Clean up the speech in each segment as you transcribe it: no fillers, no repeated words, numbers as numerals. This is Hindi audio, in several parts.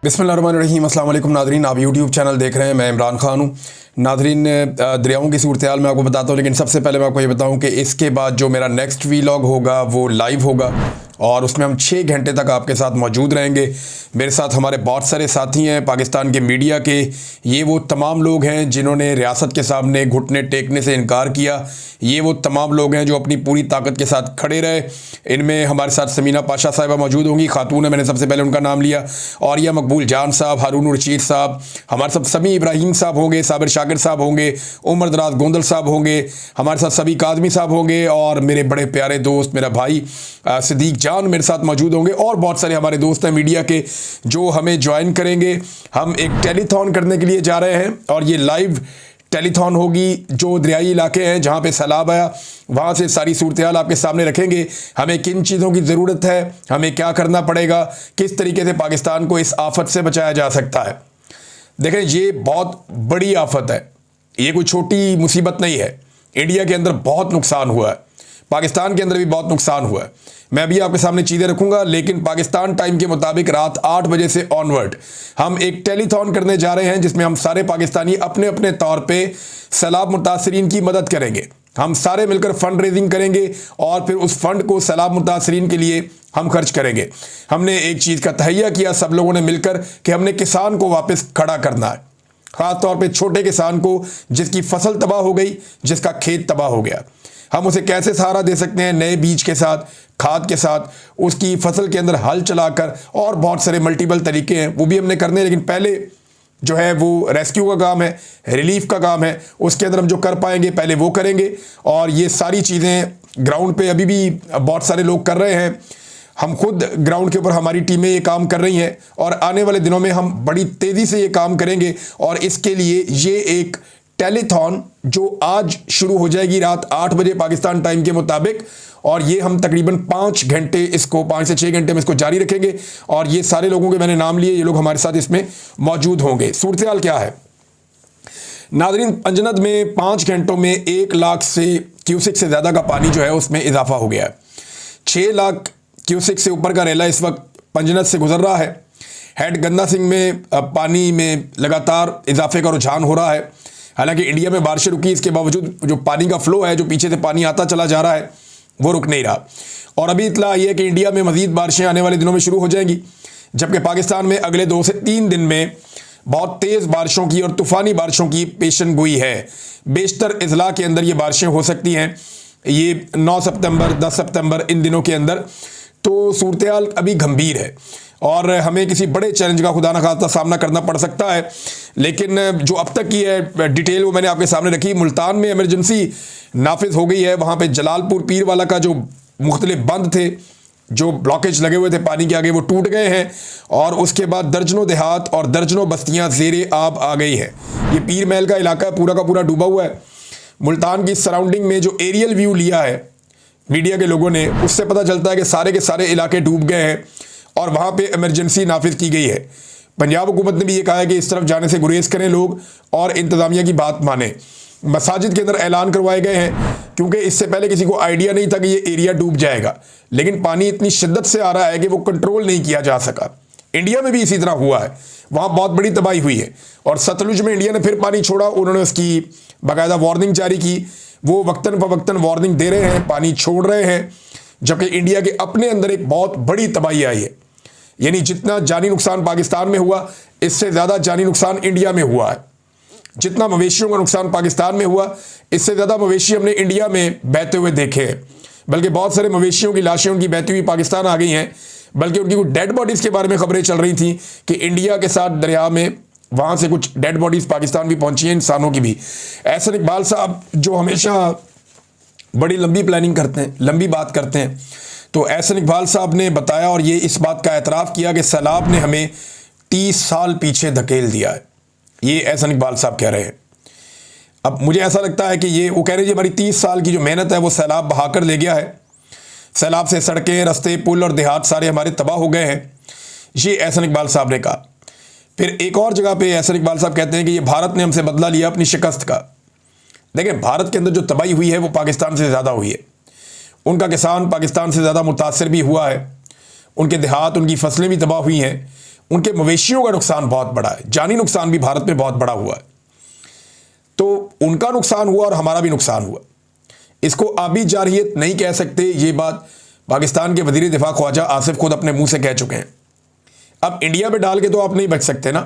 बिस्मिल्लाहिर्रहमानिर्रहीम। अस्सलाम वालेकुम नादरीन, आप यूट्यूब चैनल देख रहे हैं। मैं इमरान खान हूँ। नादरीन, दरियाओं की सूरत हाल मैं आपको बताता हूँ, लेकिन सबसे पहले मैं आपको ये बताऊँ कि इसके बाद जो मेरा नेक्स्ट वीलॉग होगा वो लाइव होगा और उसमें हम 6 घंटे तक आपके साथ मौजूद रहेंगे। मेरे साथ हमारे बहुत सारे साथी हैं पाकिस्तान के मीडिया के। ये वो तमाम लोग हैं जिन्होंने रियासत के सामने घुटने टेकने से इनकार किया। ये वो तमाम लोग हैं जो अपनी पूरी ताकत के साथ खड़े रहे। इनमें हमारे साथ समीना पाशा साहिबा मौजूद होंगी, खातून है, मैंने सबसे पहले उनका नाम लिया। और यह मकबूल जान साहब, हारून रशीद साहब, हमारे साथ समी इब्राहिम साहब होंगे, साबिर शाकिर साहब होंगे, उमर दराज गोंदल साहब होंगे, हमारे साथ सभी काजमी साहब होंगे और मेरे बड़े प्यारे दोस्त मेरा भाई सिद्दीक जान मेरे साथ मौजूद होंगे। और बहुत सारे हमारे दोस्त हैं मीडिया के जो हमें ज्वाइन करेंगे। हम एक टेलीथॉन करने के लिए जा रहे हैं और ये लाइव टेलीथॉन होगी। जो दरियाई इलाके हैं जहाँ पे सैलाब आया वहाँ से सारी सूरत हाल आपके सामने रखेंगे। हमें किन चीज़ों की ज़रूरत है, हमें क्या करना पड़ेगा, किस तरीके से पाकिस्तान को इस आफत से बचाया जा सकता है। देखें, ये बहुत बड़ी आफत है, ये कोई छोटी मुसीबत नहीं है। इंडिया के अंदर बहुत नुकसान हुआ है, पाकिस्तान के अंदर भी बहुत नुकसान हुआ है। मैं अभी आपके सामने चीज़ें रखूंगा, लेकिन पाकिस्तान टाइम के मुताबिक रात 8 बजे से ऑनवर्ड हम एक टेलीथॉन करने जा रहे हैं जिसमें हम सारे पाकिस्तानी अपने अपने तौर पे सैलाब मुतासरीन की मदद करेंगे। हम सारे मिलकर फंड रेजिंग करेंगे और फिर उस फंड को सैलाब मुतासरीन के लिए हम खर्च करेंगे। हमने एक चीज़ का तहैया किया सब लोगों ने मिलकर कि हमने किसान को वापस खड़ा करना है, ख़ास तौर पे छोटे किसान को जिसकी फसल तबाह हो गई, जिसका खेत तबाह हो गया। हम उसे कैसे सहारा दे सकते हैं, नए बीज के साथ, खाद के साथ, उसकी फसल के अंदर हल चलाकर, और बहुत सारे मल्टीपल तरीके हैं वो भी हमने करने हैं। लेकिन पहले जो है वो रेस्क्यू का काम है, रिलीफ का काम है, उसके अंदर हम जो कर पाएंगे पहले वो करेंगे। और ये सारी चीज़ें ग्राउंड पे अभी भी बहुत सारे लोग कर रहे हैं। हम खुद ग्राउंड के ऊपर हमारी टीमें ये काम कर रही हैं और आने वाले दिनों में हम बड़ी तेज़ी से ये काम करेंगे। और इसके लिए ये एक टेलीथॉन जो आज शुरू हो जाएगी रात 8 बजे पाकिस्तान टाइम के मुताबिक, और ये हम तकरीबन 5 घंटे इसको 5 से 6 घंटे में इसको जारी रखेंगे। और ये सारे लोगों के मैंने नाम लिए, ये लोग हमारे साथ इसमें मौजूद होंगे। सूरत हाल क्या है नादरीन, पंजनद में 5 घंटों में 1 लाख से क्यूसिक से ज़्यादा का पानी जो है उसमें इजाफा हो गया है। 6 लाख क्यूसिक से ऊपर का रेला इस वक्त पंजनद से गुजर रहा है। हेड गंदा सिंह में पानी में लगातार इजाफे का रुझान हो रहा है। हालांकि इंडिया में बारिशें रुकी, इसके बावजूद जो पानी का फ्लो है, जो पीछे से पानी आता चला जा रहा है, वो रुक नहीं रहा। और अभी इतला आई है कि इंडिया में मज़ीद बारिशें आने वाले दिनों में शुरू हो जाएंगी, जबकि पाकिस्तान में अगले 2 से 3 दिन में बहुत तेज़ बारिशों की और तूफ़ानी बारिशों की पेशन गोई है। बेशतर अजला के अंदर ये बारिशें हो सकती हैं, ये 9 सितंबर 10 सितंबर इन दिनों के अंदर। तो सूरत हाल अभी गंभीर है और हमें किसी बड़े चैलेंज का खुदा न खास्ता सामना करना पड़ सकता है। लेकिन जो अब तक की है डिटेल वो मैंने आपके सामने रखी। मुल्तान में इमरजेंसी नाफिज हो गई है। वहाँ पे जलालपुर पीर वाला का जो मुख्तलिफ बंद थे, जो ब्लॉकेज लगे हुए थे पानी के आगे, वो टूट गए हैं। और उसके बाद दर्जनों देहात और दर्जनों बस्तियाँ ज़ेरे आब आ गई है। ये पीर महल का इलाका पूरा का पूरा डूबा हुआ है। मुल्तान की सराउंडिंग में जो एरियल व्यू लिया है मीडिया के लोगों ने, उससे पता चलता है कि सारे के सारे इलाके डूब गए हैं और वहाँ पे इमरजेंसी नाफिज की गई है। पंजाब हुकूमत ने भी ये कहा है कि इस तरफ जाने से गुरेज करें लोग और इंतज़ामिया की बात माने। मसाजिद के अंदर ऐलान करवाए गए हैं, क्योंकि इससे पहले किसी को आइडिया नहीं था कि ये एरिया डूब जाएगा, लेकिन पानी इतनी शिद्दत से आ रहा है कि वो कंट्रोल नहीं किया जा सका। इंडिया में भी इसी तरह हुआ है, वहाँ बहुत बड़ी तबाही हुई है। और सतलुज में इंडिया ने फिर पानी छोड़ा, उन्होंने उसकी बाकायदा वार्निंग जारी की। वो वक्तन फवक्तन वार्निंग दे रहे हैं, पानी छोड़ रहे हैं, जबकि इंडिया के अपने अंदर एक बहुत बड़ी तबाही आई है। यानी जितना जानी नुकसान पाकिस्तान में हुआ, इससे ज़्यादा जानी नुकसान इंडिया में हुआ है। जितना मवेशियों का नुकसान पाकिस्तान में हुआ, इससे ज़्यादा मवेशी हमने इंडिया में बहते हुए देखे हैं। बल्कि बहुत सारे मवेशियों की लाशें उनकी बहती हुई पाकिस्तान आ गई हैं। बल्कि उनकी कुछ डेड बॉडीज़ के बारे में खबरें चल रही थी कि इंडिया के साथ दरिया में वहाँ से कुछ डेड बॉडीज़ पाकिस्तान भी पहुँची हैं, इंसानों की भी। एहसन इकबाल साहब जो हमेशा बड़ी लंबी प्लानिंग करते हैं, लंबी बात करते हैं, तो एहसन इकबाल साहब ने बताया और ये इस बात का एतराफ़ किया कि सैलाब ने हमें 30 साल पीछे धकेल दिया है। ये एहसन इकबाल साहब कह रहे हैं। अब मुझे ऐसा लगता है कि ये वो कह रहे हैं हमारी 30 साल की जो मेहनत है वो सैलाब बहाकर ले गया है। सैलाब से सड़कें, रास्ते, पुल और देहात सारे हमारे तबाह हो गए हैं, ये एहसन इकबाल साहब ने कहा। फिर एक और जगह पे एहसन इकबाल साहब कहते हैं कि ये भारत ने हमसे बदला लिया अपनी शिकस्त का। देखें, भारत के अंदर जो तबाही हुई है वो पाकिस्तान से ज़्यादा हुई है। उनका किसान पाकिस्तान से ज़्यादा मुतासर भी हुआ है, उनके देहात, उनकी फसलें भी तबाह हुई हैं। उनके मवेशियों का नुकसान बहुत बड़ा है, जानी नुकसान भी भारत में बहुत बड़ा हुआ है। तो उनका नुकसान हुआ और हमारा भी नुकसान हुआ। इसको आबी जारहियत नहीं कह सकते, ये बात पाकिस्तान के वज़ीर दिफा ख्वाजा आसिफ खुद अपने मुंह से कह चुके हैं। अब इंडिया में डाल के तो आप नहीं बच सकते ना।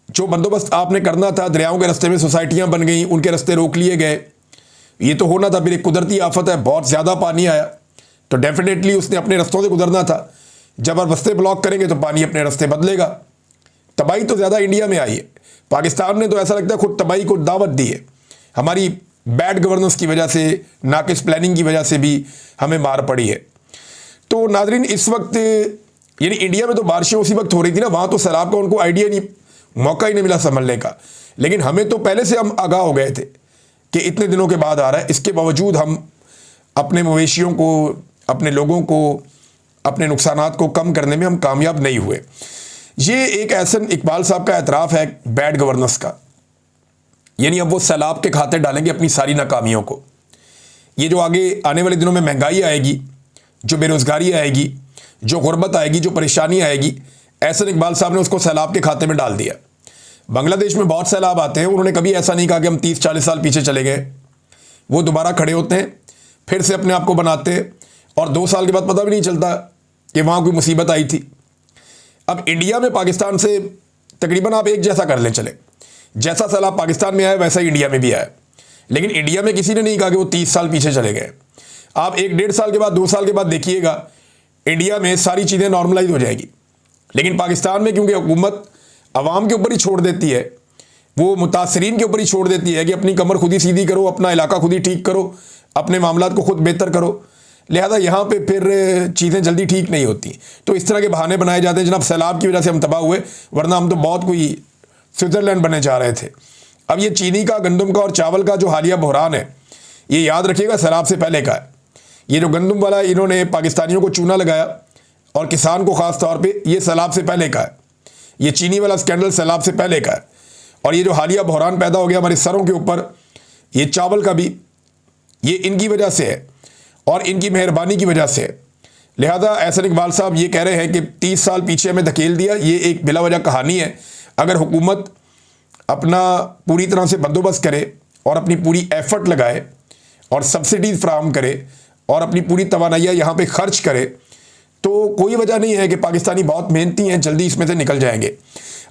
जो बंदोबस्त आपने करना था, दरियाओं के रास्ते में सोसाइटियां बन गई, उनके रास्ते रोक लिए गए, ये तो होना था। फिर एक कुदरती आफत है, बहुत ज़्यादा पानी आया, तो डेफिनेटली उसने अपने रास्तों से गुजरना था। जब आप रास्ते ब्लॉक करेंगे तो पानी अपने रास्ते बदलेगा। तबाही तो ज़्यादा इंडिया में आई है, पाकिस्तान ने तो ऐसा लगता है खुद तबाही को दावत दी है। हमारी बैड गवर्नेंस की वजह से, नाकिस प्लानिंग की वजह से भी हमें मार पड़ी है। तो नाजरीन, इस वक्त यानी इंडिया में तो बारिशें उसी वक्त हो रही थी ना, वहाँ तो सैलाब का उनको आइडिया नहीं, मौका ही नहीं मिला संभलने का। लेकिन हमें तो पहले से हम आगाह हो गए थे कि इतने दिनों के बाद आ रहा है। इसके बावजूद हम अपने मवेशियों को, अपने लोगों को, अपने नुकसानात को कम करने में हम कामयाब नहीं हुए। ये एक एहसन इकबाल साहब का एतराफ़ है बैड गवर्नेंस का। यानी अब वो सैलाब के खाते डालेंगे अपनी सारी नाकामियों को। ये जो आगे आने वाले दिनों में महंगाई आएगी, जो बेरोज़गारी आएगी, जो गुर्बत आएगी, जो परेशानी आएगी, एहसन इकबाल साहब ने उसको सैलाब के खाते में डाल दिया। बांग्लादेश में बहुत सैलाब आते हैं, उन्होंने कभी ऐसा नहीं कहा कि हम 30-40 साल पीछे चले गए। वो दोबारा खड़े होते हैं, फिर से अपने आप को बनाते हैं, और 2 साल के बाद पता भी नहीं चलता कि वहाँ कोई मुसीबत आई थी। अब इंडिया में पाकिस्तान से तकरीबन आप एक जैसा कर लें चले, जैसा सैलाब पाकिस्तान में आया वैसा ही इंडिया में भी आया। लेकिन इंडिया में किसी ने नहीं कहा कि वो 30 साल पीछे चले गए। आप 1-1.5 साल के बाद, 2 साल के बाद देखिएगा इंडिया में सारी चीज़ें नॉर्मलाइज हो जाएगी। लेकिन पाकिस्तान में क्योंकि हुकूमत अवाम के ऊपर ही छोड़ देती है, वो मुतासरीन के ऊपर ही छोड़ देती है कि अपनी कमर खुद ही सीधी करो, अपना इलाका खुद ही ठीक करो, अपने मामलात को खुद बेहतर करो, लिहाजा यहाँ पे फिर चीज़ें जल्दी ठीक नहीं होती। तो इस तरह के बहाने बनाए जाते हैं, जनाब सैलाब की वजह से हम तबाह हुए, वरना हम तो बहुत कोई स्विट्ज़रलैंड बनने जा रहे थे। अब ये चीनी का, गंदम का और चावल का जो हालिया बहरान है, ये याद रखिएगा सैलाब से पहले का है। ये जो गंदम वाला इन्होंने पाकिस्तानियों को चूना लगाया और किसान को ख़ास तौर पे, ये सैलाब से पहले का है। ये चीनी वाला स्कैंडल सैलाब से पहले का है। और ये जो हालिया बहरान पैदा हो गया हमारे सरों के ऊपर, ये चावल का भी, ये इनकी वजह से है और इनकी मेहरबानी की वजह से है। लिहाजा एहसन इकबाल साहब ये कह रहे हैं कि 30 साल पीछे हमें धकेल दिया, ये एक बिला वजह कहानी है। अगर हुकूमत अपना पूरी तरह से बंदोबस्त करे और अपनी पूरी एफर्ट लगाए और सब्सिडीज़ फराहम करे और अपनी पूरी तवानाइयाँ यहाँ पे खर्च करे, तो कोई वजह नहीं है कि पाकिस्तानी बहुत मेहनती हैं, जल्दी इसमें से निकल जाएंगे।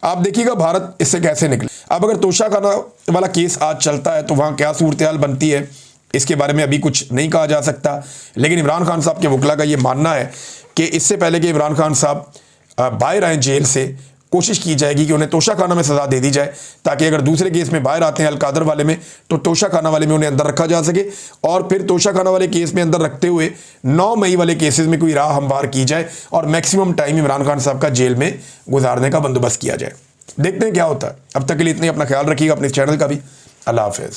आप देखिएगा भारत इससे कैसे निकले। अब अगर तोशाखाना वाला केस आज चलता है तो वहाँ क्या सूरत हाल बनती है, इसके बारे में अभी कुछ नहीं कहा जा सकता। लेकिन इमरान खान साहब के वकला का ये मानना है कि इससे पहले कि इमरान खान साहब बाहर आएँ जेल से, कोशिश की जाएगी कि उन्हें तोशाखाना में सज़ा दे दी जाए, ताकि अगर दूसरे केस में बाहर आते हैं अलकादर वाले में, तो तोशाखाना वाले में उन्हें अंदर रखा जा सके, और फिर तोशाखाना वाले केस में अंदर रखते हुए 9 मई वाले केसेस में कोई राह हमवार की जाए और मैक्सिमम टाइम इमरान खान साहब का जेल में गुजारने का बंदोबस्त किया जाए। देखते हैं क्या होता है। अब तक के लिए इतने, अपना ख्याल रखिएगा, अपने चैनल का भी। अल्लाह हाफ़िज़।